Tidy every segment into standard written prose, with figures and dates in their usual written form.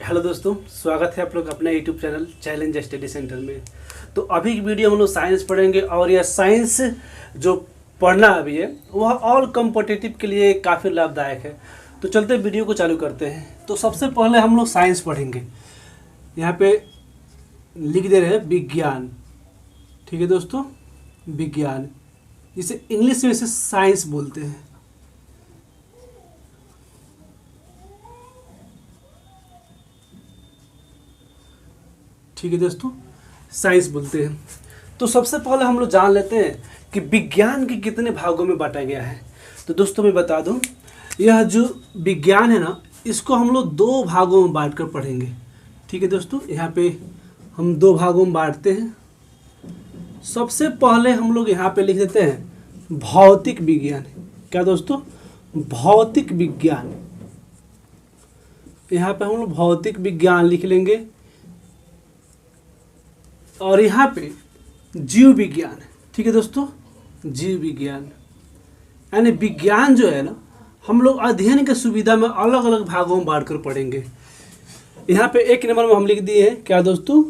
Hello दोस्तों, स्वागत है आप लोग अपने YouTube channel challenge study centre में। तो अभी की वीडियो हम लोग साइंस पढ़ेंगे और यह साइंस जो पढ़ना अभी है वह ऑल कॉम्पिटिटिव के लिए काफ़ी लाभदायक है। तो चलते वीडियो को चालू करते हैं। तो सबसे पहले हम लोग साइंस पढ़ेंगे। यहाँ पे लिख दे रहे हैं विज्ञान। ठीक है दोस्तों, विज्ञान, इसे इंग्लिश में इसे साइंस बोलते हैं। ठीक है दोस्तों, साइंस बोलते हैं। तो सबसे पहले हम लोग जान लेते हैं कि विज्ञान के कितने भागों में बांटा गया है। तो दोस्तों मैं बता दूं, यह जो विज्ञान है ना, इसको हम लोग दो भागों में बांट कर पढ़ेंगे। ठीक है दोस्तों, यहाँ पे हम दो भागों में बांटते हैं। सबसे पहले हम लोग यहाँ पे लिख देते हैं भौतिक विज्ञान। क्या दोस्तों? भौतिक विज्ञान। यहाँ पे हम लोग भौतिक विज्ञान लिख लेंगे। और यहाँ पे जीव विज्ञान। ठीक है दोस्तों, जीव विज्ञान यानी विज्ञान जो है ना, हम लोग अध्ययन के सुविधा में अलग अलग भागों में बांट कर पढ़ेंगे। यहाँ पे एक नंबर में हम लिख दिए हैं, क्या दोस्तों,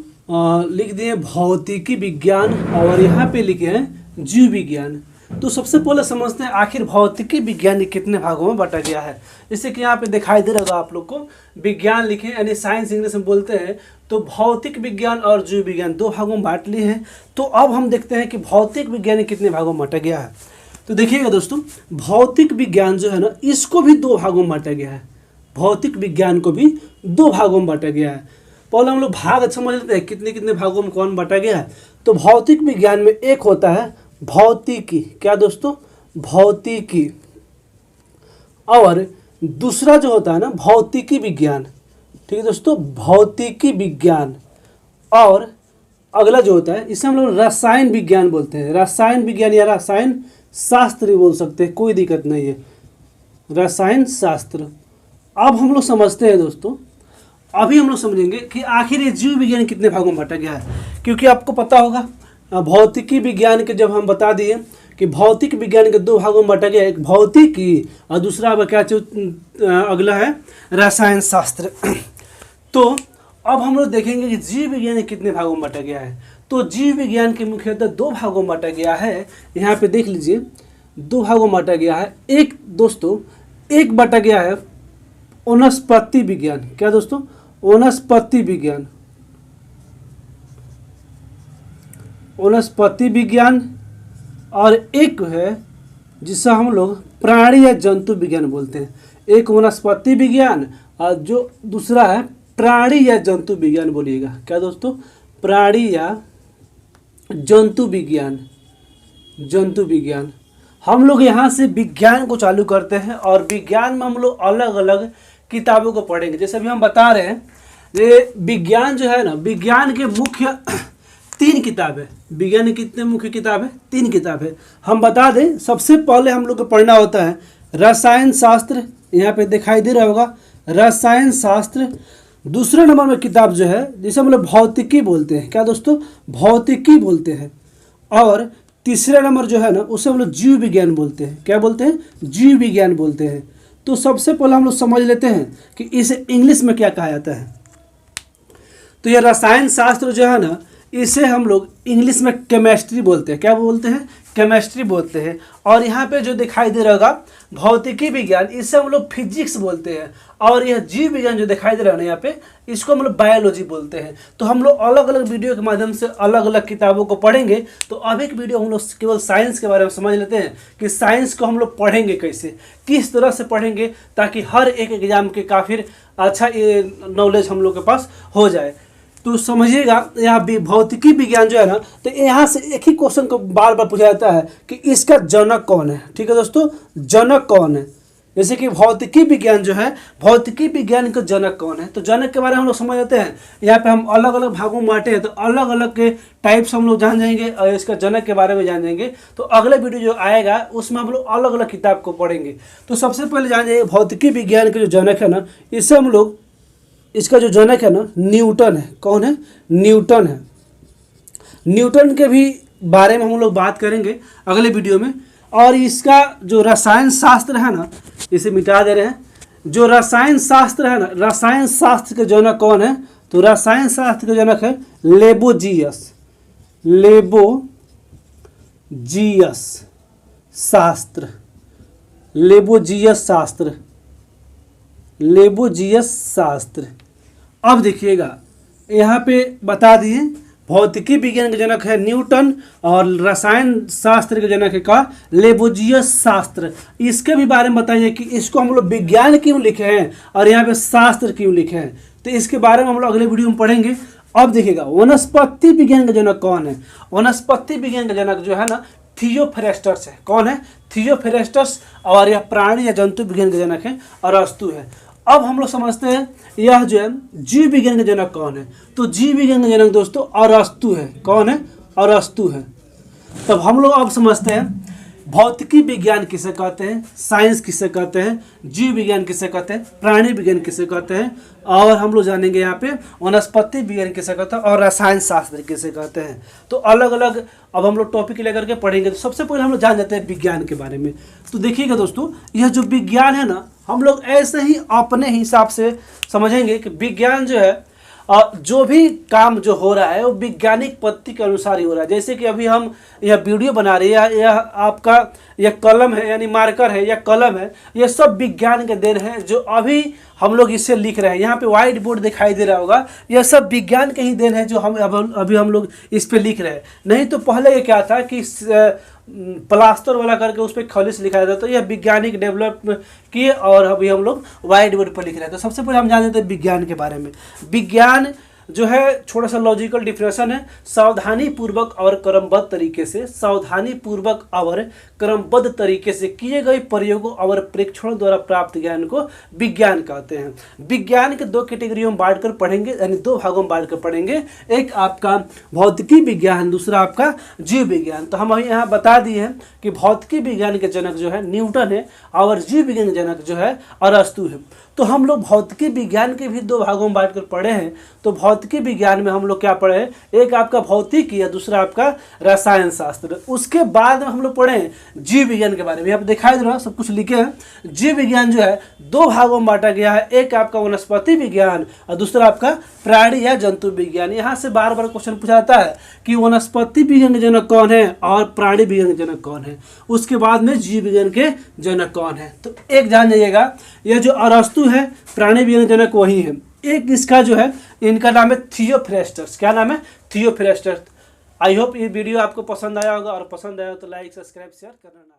लिख दिए भौतिकी विज्ञान और यहाँ पे लिखे हैं जीव विज्ञान। तो सबसे पहले समझते हैं आखिर भौतिकी विज्ञान कितने भागों में बांटा गया है। जैसे कि यहाँ पे दिखाई दे रहा होगा आप लोग को, विज्ञान लिखे यानी साइंस इंग्लिश में बोलते हैं। तो भौतिक विज्ञान और जीव विज्ञान दो भागों में बांट लिए हैं। तो अब हम देखते हैं कि भौतिक विज्ञान कितने भागों में बांटा गया है। तो देखिएगा दोस्तों, भौतिक विज्ञान जो है ना, इसको भी दो भागों में बांटा गया है। भौतिक विज्ञान को भी दो भागों में बांटा गया है। पहले हम लोग भाग समझ लेते हैं कितने कितने भागों में कौन बांटा गया है। तो भौतिक विज्ञान में एक होता है भौतिकी। क्या दोस्तों? भौतिकी। और दूसरा जो होता है ना, भौतिकी विज्ञान। ठीक है दोस्तों, भौतिकी विज्ञान। और अगला जो होता है, इसे हम लोग रसायन विज्ञान बोलते हैं। रसायन विज्ञान या रसायन शास्त्र भी बोल सकते हैं, कोई दिक्कत नहीं है, रसायन शास्त्र। अब हम लोग समझते हैं दोस्तों, अभी हम लोग समझेंगे कि आखिर ये जीव विज्ञान कितने भागों में बांटा गया है। क्योंकि आपको पता होगा, भौतिकी विज्ञान के जब हम बता दिए कि भौतिक विज्ञान के दो भागों में बांटा गया, एक भौतिकी और दूसरा क्या अगला है रसायन शास्त्र। तो अब हम लोग देखेंगे कि जीव विज्ञान कितने भागों में बांटा गया है। तो जीव विज्ञान के मुख्यतः दो भागों में बांटा गया है। यहाँ पे देख लीजिए, दो भागों में बांटा गया है। एक दोस्तों, एक बांटा गया है वनस्पति विज्ञान। क्या दोस्तों? वनस्पति विज्ञान। वनस्पति विज्ञान। और एक है जिसे हम लोग प्राणी या जंतु विज्ञान बोलते हैं। एक वनस्पति विज्ञान और जो दूसरा है प्राणी या जंतु विज्ञान बोलिएगा। क्या दोस्तों? प्राणी या जंतु विज्ञान। जंतु विज्ञान। हम लोग यहाँ से विज्ञान को चालू करते हैं और विज्ञान में हम लोग अलग अलग किताबों को पढ़ेंगे। जैसे अभी हम बता रहे हैं, ये विज्ञान जो है ना, विज्ञान के मुख्य तीन किताब है। विज्ञान की कितने मुख्य किताब है? तीन किताब है। हम बता दें, सबसे पहले हम लोग को पढ़ना होता है रसायन शास्त्र। यहाँ पे दिखाई दे रहा होगा रसायन शास्त्र। दूसरे नंबर में किताब जो है, जिसे हम लोग भौतिकी बोलते हैं। क्या दोस्तों? भौतिकी बोलते हैं। और तीसरा नंबर जो है ना, उसे हम लोग जीव विज्ञान बोलते हैं। क्या बोलते हैं? जीव विज्ञान बोलते हैं। तो सबसे पहले हम लोग समझ लेते हैं कि इसे इंग्लिश में क्या कहा जाता है। तो यह रसायन शास्त्र जो है ना, इसे हम लोग इंग्लिश में केमिस्ट्री बोलते हैं। क्या बोलते हैं? केमिस्ट्री बोलते हैं। और यहाँ पे जो दिखाई दे रहा होगा भौतिकी विज्ञान, इसे हम लोग फिजिक्स बोलते हैं। और यह जीव विज्ञान जो दिखाई दे रहा है ना यहाँ पे, इसको हम लोग बायोलॉजी बोलते हैं। तो हम लोग अलग अलग वीडियो के माध्यम से अलग अलग किताबों को पढ़ेंगे। तो अब एक वीडियो हम लोग केवल साइंस के बारे में समझ लेते हैं कि साइंस को हम लोग पढ़ेंगे कैसे, किस तरह से पढ़ेंगे, ताकि हर एक एग्जाम के काफ़ी अच्छा ये नॉलेज हम लोग के पास हो जाए। तो समझिएगा, यहाँ भौतिकी विज्ञान जो है ना, तो यहाँ से एक ही क्वेश्चन को बार बार पूछा जाता है कि इसका जनक कौन है। ठीक है दोस्तों, जनक कौन है। जैसे कि भौतिकी विज्ञान जो है, भौतिकी विज्ञान का जनक कौन है। तो जनक के बारे में हम लोग समझ लेते हैं। यहाँ पे हम अलग अलग भागों में बांटे हैं, तो अलग अलग के टाइप्स हम लोग जान जाएंगे और इसका जनक के बारे में जान जाएंगे। तो अगले वीडियो जो आएगा उसमें हम लोग अलग अलग किताब को पढ़ेंगे। तो सबसे पहले जान जाइए भौतिकी विज्ञान के जो जनक है ना, इससे हम लोग, इसका जो जनक है ना, न्यूटन है। कौन है? न्यूटन है। न्यूटन के भी बारे में हम लोग बात करेंगे अगले वीडियो में। और इसका जो रसायन शास्त्र है ना, इसे मिटा दे रहे हैं, जो रसायन शास्त्र है ना, रसायन शास्त्र के जनक कौन है? तो रसायन शास्त्र के जनक है लेबोजियस। लेबोजियस शास्त्र, लेबोजियस शास्त्र, लेबोजियस शास्त्र। अब देखिएगा यहाँ पे बता दिए भौतिकी विज्ञान के जनक है न्यूटन और रसायन शास्त्र के जनक है का लेबोजियस शास्त्र। इसके भी बारे में बताइए कि इसको हम लोग विज्ञान क्यों लिखे हैं और यहाँ पे शास्त्र क्यों लिखे हैं, तो इसके बारे में हम लोग अगले वीडियो में पढ़ेंगे। अब देखिएगा वनस्पति विज्ञान का जनक कौन है? वनस्पति विज्ञान का जनक जो है ना थियोफ्रेस्टस है। कौन है? थियोफ्रेस्टस। और यह प्राणी या जंतु विज्ञान का जनक है अरस्तु है। अब हम लोग समझते हैं यह जो है जीव विज्ञान का जनक कौन है? तो जीव विज्ञान का जनक दोस्तों अरस्तु है। कौन है? अरस्तु है। तब हम लोग अब समझते हैं भौतिकी विज्ञान किसे कहते हैं, साइंस किसे कहते हैं, जीव विज्ञान किसे कहते हैं, प्राणी विज्ञान किसे कहते हैं, और हम लोग जानेंगे यहाँ पे वनस्पति विज्ञान किसे कहते हैं और रसायन शास्त्र किसे कहते हैं। तो अलग अलग अब हम लोग टॉपिक लेकर के पढ़ेंगे। तो सबसे पहले हम लोग जान लेते हैं विज्ञान के बारे में। तो देखिएगा दोस्तों यह जो विज्ञान है ना, हम लोग ऐसे ही अपने हिसाब से समझेंगे कि विज्ञान जो है जो भी काम जो हो रहा है वो वैज्ञानिक पद्धति के अनुसार ही हो रहा है। जैसे कि अभी हम यह वीडियो बना रहे हैं, यह आपका यह कलम है यानी मार्कर है या कलम है, यह सब विज्ञान के देन है जो अभी हम लोग इससे लिख रहे हैं। यहाँ पे व्हाइट बोर्ड दिखाई दे रहा होगा, यह सब विज्ञान के ही देन है जो हम अभी हम लोग इस पे लिख रहे हैं। नहीं तो पहले ये क्या था कि प्लास्टर वाला करके उस पर खलिश लिखा जाता, तो यह वैज्ञानिक डेवलप किए और अभी हम लोग व्हाइट बोर्ड पर लिख रहे हैं। तो सबसे पहले हम जान लेते हैं विज्ञान के बारे में। विज्ञान जो है थोड़ा सा लॉजिकल डिफिनेशन है, सावधानी पूर्वक और क्रमबद्ध तरीके से, सावधानी पूर्वक और क्रमबद्ध तरीके से किए गए प्रयोगों और परीक्षणों द्वारा प्राप्त ज्ञान को विज्ञान कहते हैं। विज्ञान के दो कैटेगरियों में बांटकर पढ़ेंगे, यानी दो भागों में बांटकर पढ़ेंगे। एक आपका भौतिकी विज्ञान, दूसरा आपका जीव विज्ञान। तो हम अभी यहाँ बता दिए हैं कि भौतिकी विज्ञान के जनक जो है न्यूटन है और जीव विज्ञान के जनक जो है अरस्तु है। तो हम लोग भौतिकी विज्ञान के भी दो भागों में बांटकर पढ़े हैं। तो भौतिकी विज्ञान में हम लोग क्या पढ़े हैं? एक आपका भौतिकी है, दूसरा आपका रसायन शास्त्र। उसके बाद में हम लोग पढ़े हैं जीव विज्ञान के बारे में। यहाँ पे दिखाई दे रहा है सब कुछ लिखे हैं। जीव विज्ञान जो है दो भागों में बांटा गया है, एक आपका वनस्पति विज्ञान और दूसरा आपका प्राणी या जंतु विज्ञान। यहाँ से बार बार क्वेश्चन पूछा जाता है कि वनस्पति विज्ञान के जनक कौन है और प्राणी विज्ञान के जनक कौन है, उसके बाद में जीव विज्ञान के जनक कौन है। तो एक जान जाइएगा, यह जो अरस्तु है प्राणी विज्ञान के जनक वही है। एक इसका जो है इनका नाम है थियोफ्रेस्टस। क्या नाम है? थियोफ्रेस्टस। आई होप ये वीडियो आपको पसंद आया होगा, और पसंद आया हो तो लाइक सब्सक्राइब शेयर करना।